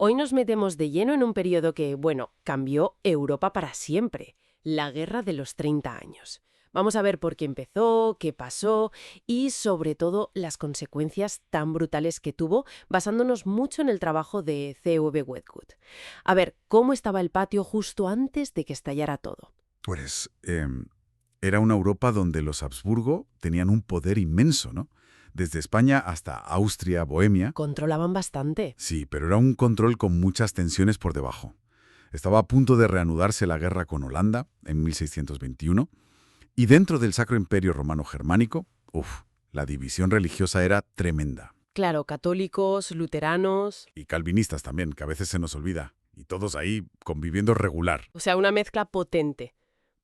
Hoy nos metemos de lleno en un periodo que, bueno, cambió Europa para siempre, la Guerra de los 30 años. Vamos a ver por qué empezó, qué pasó y, sobre todo, las consecuencias tan brutales que tuvo, basándonos mucho en el trabajo de C.V. Wedgwood. A ver, ¿cómo estaba el patio justo antes de que estallara todo? Pues era una Europa donde los Habsburgo tenían un poder inmenso, ¿no? Desde España hasta Austria, Bohemia. Controlaban bastante. Sí, pero era un control con muchas tensiones por debajo. Estaba a punto de reanudarse la guerra con Holanda en 1621, y dentro del Sacro Imperio Romano Germánico, la división religiosa era tremenda. Claro, católicos, luteranos, Y calvinistas también, que a veces se nos olvida. Y todos ahí conviviendo regular. o sea, una mezcla potente.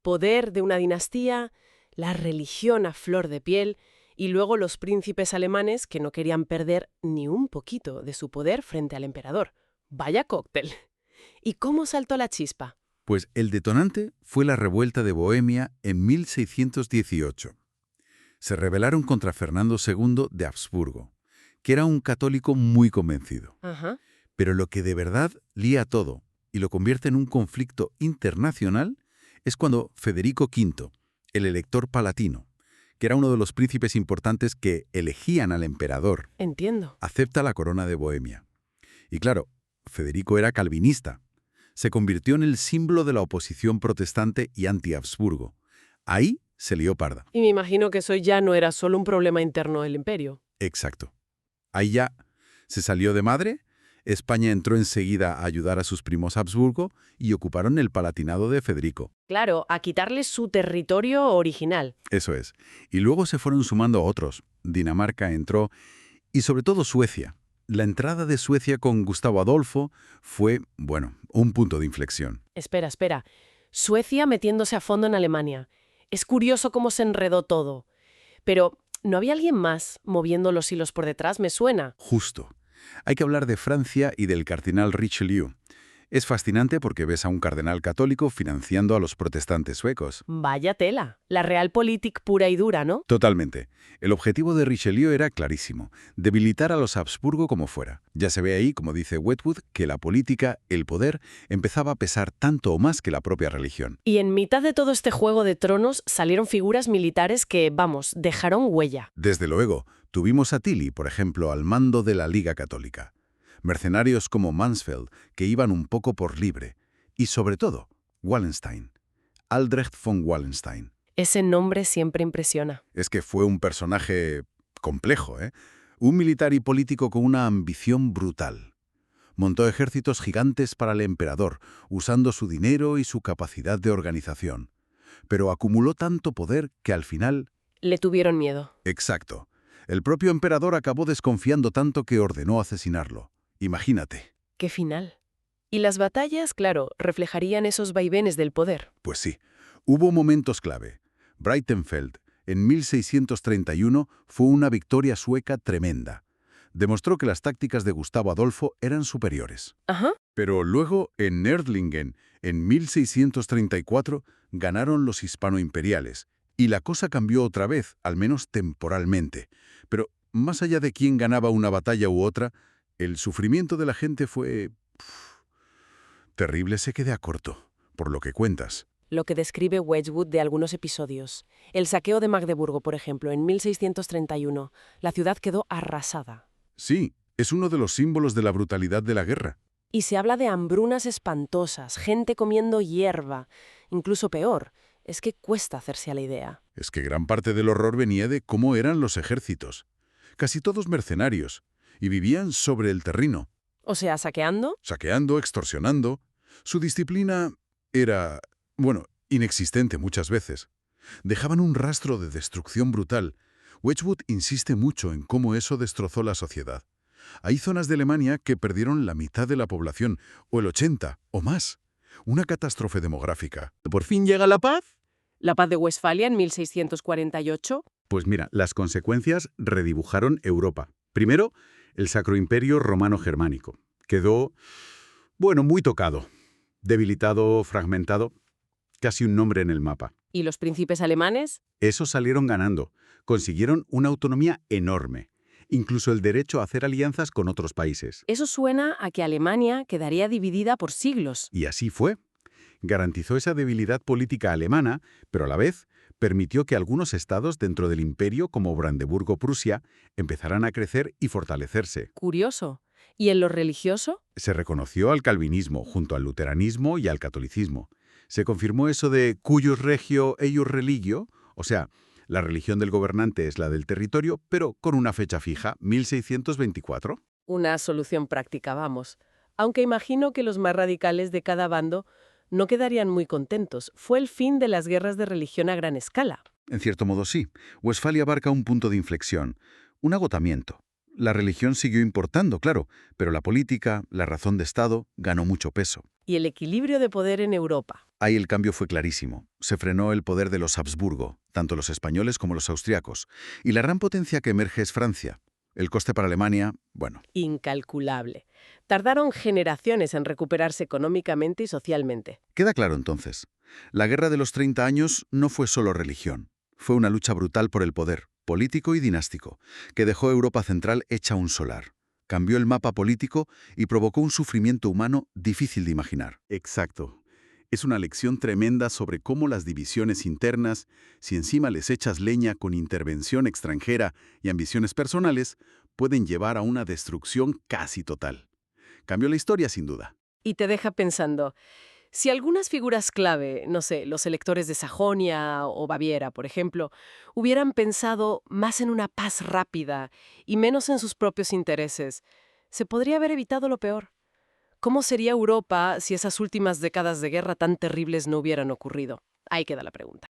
Poder de una dinastía, la religión a flor de piel y luego los príncipes alemanes que no querían perder ni un poquito de su poder frente al emperador. Vaya cóctel. ¿Y cómo saltó la chispa? Pues el detonante fue la revuelta de Bohemia en 1618. Se rebelaron contra Fernando II de Habsburgo, que era un católico muy convencido. Ajá. Pero lo que de verdad lía todo y lo convierte en un conflicto internacional es cuando Federico V, el elector palatino, que era uno de los príncipes importantes que elegían al emperador, Entiendo. acepta la corona de Bohemia. Y claro, Federico era calvinista. Se convirtió en el símbolo de la oposición protestante y anti-Habsburgo. Ahí se lió parda. Y me imagino que eso ya no era solo un problema interno del imperio. Exacto. Ahí ya se salió de madre. España entró enseguida a ayudar a sus primos Habsburgo y ocuparon el Palatinado de Federico. Claro, a quitarles su territorio original. Eso es. Y luego se fueron sumando otros. Dinamarca entró y sobre todo Suecia. La entrada de Suecia con Gustavo Adolfo fue, bueno, un punto de inflexión. Espera, espera. Suecia metiéndose a fondo en Alemania. Es curioso cómo se enredó todo. Pero, ¿no había alguien más moviendo los hilos por detrás? Me suena. Justo. Hay que hablar de Francia y del cardenal Richelieu. Es fascinante porque ves a un cardenal católico financiando a los protestantes suecos. Vaya tela. La realpolitik pura y dura, ¿no? Totalmente. El objetivo de Richelieu era clarísimo, debilitar a los Habsburgo como fuera. Ya se ve ahí, como dice Wedgwood, que la política, el poder, empezaba a pesar tanto o más que la propia religión. Y en mitad de todo este juego de tronos salieron figuras militares que, vamos, dejaron huella. Desde luego, tuvimos a Tilly, por ejemplo, al mando de la Liga Católica. Mercenarios como Mansfeld, que iban un poco por libre. Y sobre todo, Wallenstein. Albrecht von Wallenstein. Ese nombre siempre impresiona. Es que fue un personaje complejo, ¿eh? Un militar y político con una ambición brutal. Montó ejércitos gigantes para el emperador, usando su dinero y su capacidad de organización. Pero acumuló tanto poder que al final... Le tuvieron miedo. Exacto. El propio emperador acabó desconfiando tanto que ordenó asesinarlo. Imagínate. ¿Qué final? Y las batallas, claro, reflejarían esos vaivenes del poder. Pues sí, hubo momentos clave. Breitenfeld, en 1631, fue una victoria sueca tremenda. Demostró que las tácticas de Gustavo Adolfo eran superiores. Ajá. Pero luego, en Nördlingen, en 1634, ganaron los hispanoimperiales. Y la cosa cambió otra vez, al menos temporalmente. Pero más allá de quién ganaba una batalla u otra, el sufrimiento de la gente fue... terrible. Se queda corto, por lo que cuentas. Lo que describe Wedgwood de algunos episodios. El saqueo de Magdeburgo, por ejemplo, en 1631. La ciudad quedó arrasada. Sí, es uno de los símbolos de la brutalidad de la guerra. Y se habla de hambrunas espantosas, gente comiendo hierba. Incluso peor, es que cuesta hacerse a la idea. Es que gran parte del horror venía de cómo eran los ejércitos. Casi todos mercenarios, y vivían sobre el terreno, O sea, saqueando. saqueando, extorsionando. Su disciplina era, bueno, inexistente muchas veces. Dejaban un rastro de destrucción brutal. Wedgwood insiste mucho en cómo eso destrozó la sociedad. Hay zonas de Alemania que perdieron la mitad de la población, o el 80, o más. Una catástrofe demográfica. ¿Por fin llega la paz? La paz de Westfalia en 1648. Pues mira, las consecuencias redibujaron Europa. Primero, el Sacro Imperio Romano Germánico. Quedó, bueno, muy tocado, debilitado, fragmentado, casi un nombre en el mapa. ¿Y los príncipes alemanes? Esos salieron ganando, consiguieron una autonomía enorme. incluso el derecho a hacer alianzas con otros países. Eso suena a que Alemania quedaría dividida por siglos. Y así fue. Garantizó esa debilidad política alemana, pero a la vez permitió que algunos estados dentro del imperio, como Brandeburgo-Prusia, empezaran a crecer y fortalecerse. Curioso. ¿Y en lo religioso? Se reconoció al calvinismo junto al luteranismo y al catolicismo. Se confirmó eso de cuius regio eius religio, o sea, la religión del gobernante es la del territorio, pero con una fecha fija, 1624. Una solución práctica, vamos. Aunque imagino que los más radicales de cada bando no quedarían muy contentos. Fue el fin de las guerras de religión a gran escala. En cierto modo sí. Westfalia abarca un punto de inflexión, un agotamiento. La religión siguió importando, claro, pero la política, la razón de Estado, ganó mucho peso. Y el equilibrio de poder en Europa. Ahí el cambio fue clarísimo. Se frenó el poder de los Habsburgo, tanto los españoles como los austriacos. Y la gran potencia que emerge es Francia. El coste para Alemania, bueno, Incalculable. Tardaron generaciones en recuperarse económicamente y socialmente. queda claro entonces. La Guerra de los 30 años no fue solo religión. Fue una lucha brutal por el poder, político y dinástico, que dejó Europa Central hecha un solar. Cambió el mapa político y provocó un sufrimiento humano difícil de imaginar. Exacto. Es una lección tremenda sobre cómo las divisiones internas, si encima les echas leña con intervención extranjera y ambiciones personales, pueden llevar a una destrucción casi total. Cambió la historia sin duda. Y te deja pensando, si algunas figuras clave, no sé, los electores de Sajonia o Baviera, por ejemplo, hubieran pensado más en una paz rápida y menos en sus propios intereses, se podría haber evitado lo peor. ¿Cómo sería Europa si esas últimas décadas de guerra tan terribles no hubieran ocurrido? Ahí queda la pregunta.